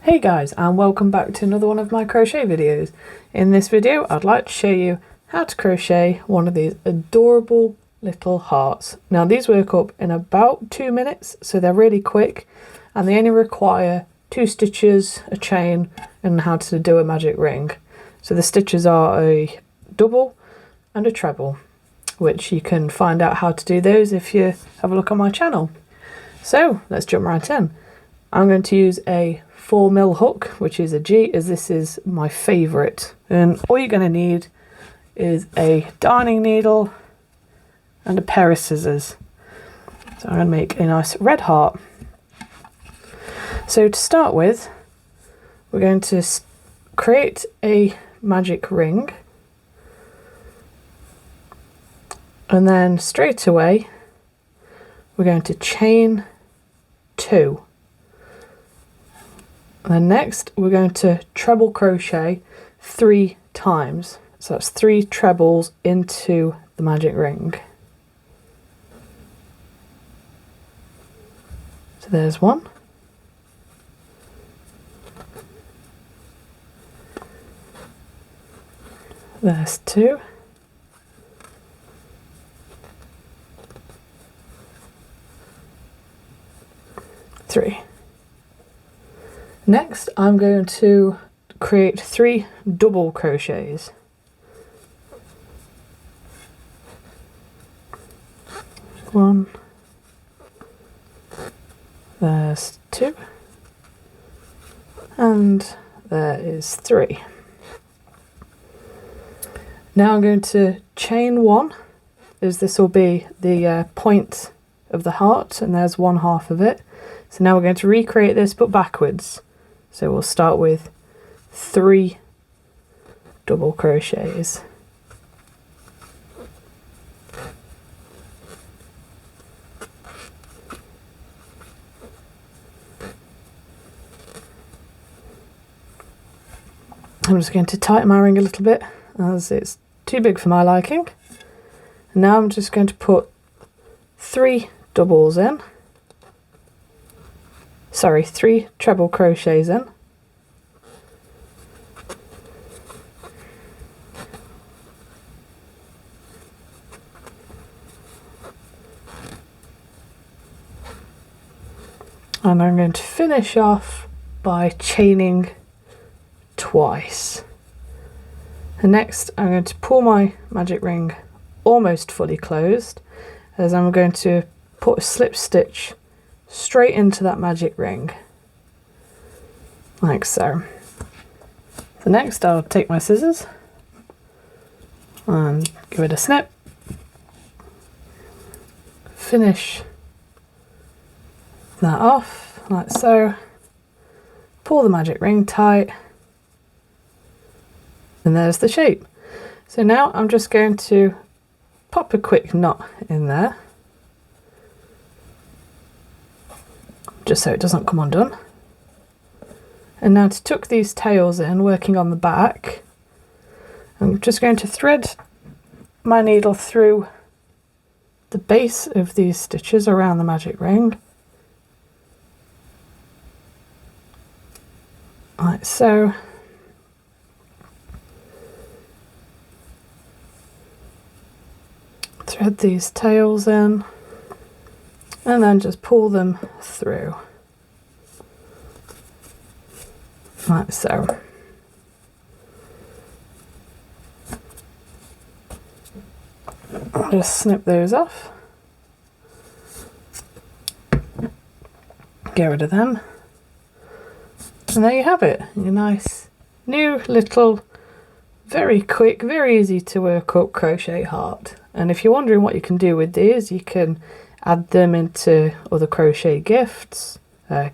Hey guys, and welcome back to another one of my crochet videos. In this video I'd like to show you how to crochet one of these adorable little hearts. Now these work up in about 2 minutes, so they're really quick and they only require 2 stitches, a chain and how to do a magic ring. So the stitches are a double and a treble, which you can find out how to do those if you have a look on my channel. So let's jump right in. I'm going to use a 4mm hook, which is a G, as this is my favourite. And all you're going to need is a darning needle and a pair of scissors. So I'm going to make a nice red heart. So to start with, we're going to create a magic ring. And then straight away, we're going to chain 2. And then next we're going to treble crochet 3 times. So that's 3 trebles into the magic ring. So there's 1. There's 2. Three. Next, I'm going to create 3 double crochets. 1, there's 2, and there is 3. Now I'm going to chain 1, as this will be the point of the heart, and there's 1/2 of it. So now we're going to recreate this, but backwards. So we'll start with 3 double crochets. I'm just going to tighten my ring a little bit as it's too big for my liking. And now I'm just going to put 3 doubles in. Sorry, 3 treble crochets in. And I'm going to finish off by chaining twice. And next I'm going to pull my magic ring almost fully closed, as I'm going to put a slip stitch straight into that magic ring, like so. So next I'll take my scissors and give it a snip, finish that off like so, pull the magic ring tight, and there's the shape. So now I'm just going to pop a quick knot in there, just so it doesn't come undone. And now to tuck these tails in, working on the back, I'm just going to thread my needle through the base of these stitches around the magic ring, like so. Thread these tails in, and then just pull them through, like so. I'll just snip those off, get rid of them, and there you have it, your nice new little, very quick, very easy to work up crochet heart. And if you're wondering what you can do with these, you can add them into other crochet gifts,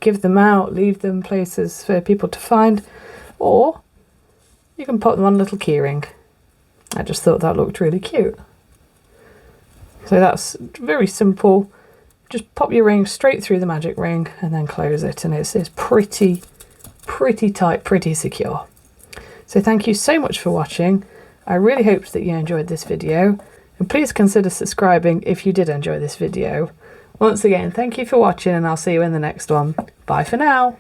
give them out, leave them places for people to find, or you can put them on a little keyring. I just thought that looked really cute. So that's very simple. Just pop your ring straight through the magic ring and then close it, and it's pretty tight, pretty secure. So thank you so much for watching. I really hope that you enjoyed this video, and please consider subscribing if you did enjoy this video. Once again, thank you for watching, and I'll see you in the next one. Bye for now.